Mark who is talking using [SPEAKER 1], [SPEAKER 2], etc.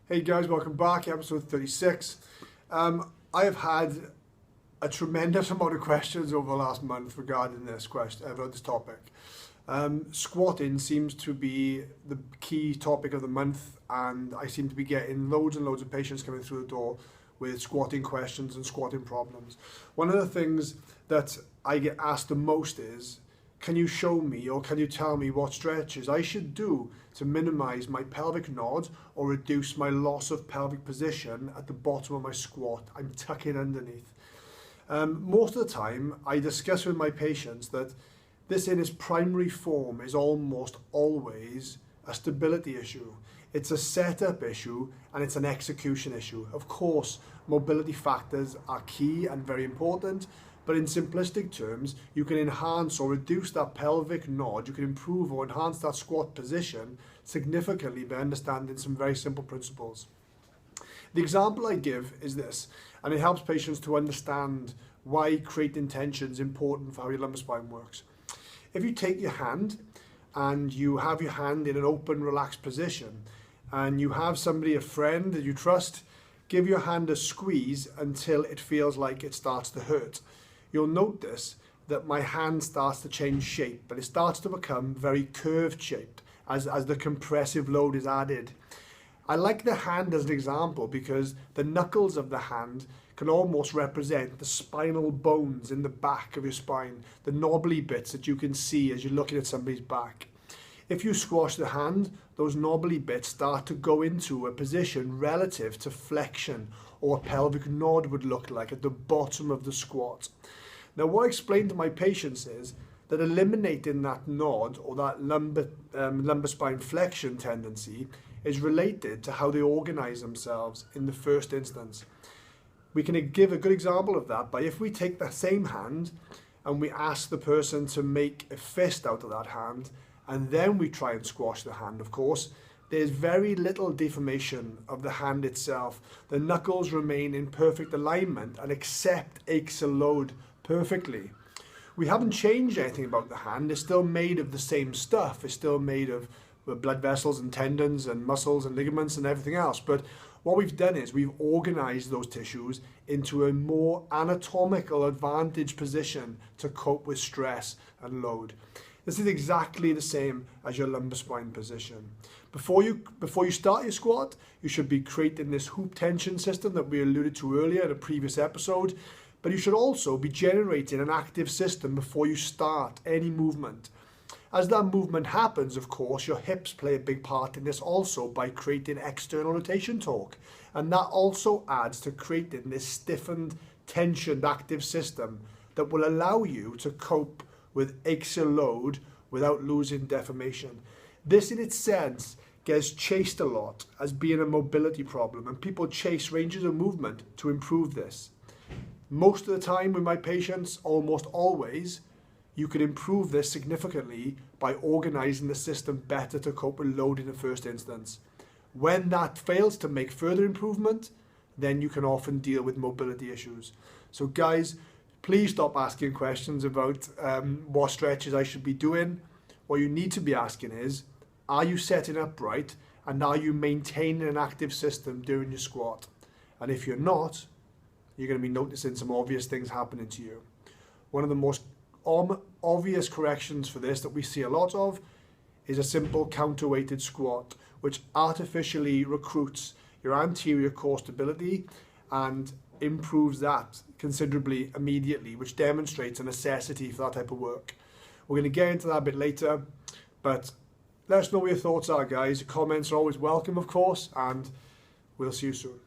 [SPEAKER 1] Hey guys, welcome back, episode 36. I have had a tremendous amount of questions over the last month regarding this about this topic. Squatting seems to be the key topic of the month, and I seem to be getting loads and loads of patients coming through the door with squatting questions and squatting problems. One of the things that I get asked the most is, can you show me or can you tell me what stretches I should do to minimize my pelvic nod or reduce my loss of pelvic position at the bottom of my squat? I'm tucking underneath. Most of the time, I discuss with my patients that this in its primary form is almost always a stability issue. It's a setup issue and it's an execution issue. Of course, mobility factors are key and very important, but in simplistic terms, you can enhance or reduce that pelvic nod, you can improve or enhance that squat position significantly by understanding some very simple principles. The example I give is this, and it helps patients to understand why creating tension is important for how your lumbar spine works. If you take your hand and you have your hand in an open, relaxed position, and you have somebody, a friend that you trust, give your hand a squeeze until it feels like it starts to hurt. You'll notice that my hand starts to change shape, but it starts to become very curved shaped as the compressive load is added. I like the hand as an example because the knuckles of the hand can almost represent the spinal bones in the back of your spine, the knobbly bits that you can see as you're looking at somebody's back. If you squash the hand, those knobbly bits start to go into a position relative to flexion or a pelvic nod would look like at the bottom of the squat. Now, what I explain to my patients is that eliminating that nod or that lumbar spine flexion tendency is related to how they organize themselves in the first instance. We can give a good example of that by if we take that same hand and we ask the person to make a fist out of that hand, and then we try and squash the hand, of course, there's very little deformation of the hand itself. The knuckles remain in perfect alignment and accept axial load perfectly. We haven't changed anything about the hand. It's still made of the same stuff. It's still made of blood vessels and tendons and muscles and ligaments and everything else. But what we've done is we've organized those tissues into a more anatomical advantage position to cope with stress and load. This is exactly the same as your lumbar spine position. Before you start your squat, you should be creating this hoop tension system that we alluded to earlier in a previous episode, but you should also be generating an active system before you start any movement. As that movement happens, of course, your hips play a big part in this also by creating external rotation torque, and that also adds to creating this stiffened, tensioned active system that will allow you to cope with axial load without losing deformation. This in its sense gets chased a lot as being a mobility problem, and people chase ranges of movement to improve this. Most of the time with my patients, almost always, you can improve this significantly by organizing the system better to cope with load in the first instance. When that fails to make further improvement, then you can often deal with mobility issues. So guys, please stop asking questions about what stretches I should be doing. What you need to be asking is, are you setting up right and are you maintaining an active system during your squat? And if you're not, you're going to be noticing some obvious things happening to you. One of the most obvious corrections for this that we see a lot of is a simple counterweighted squat, which artificially recruits your anterior core stability and improves that considerably immediately, which demonstrates a necessity for that type of work. We're going to get into that a bit later, but let us know what your thoughts are, guys. Comments are always welcome, of course, and we'll see you soon.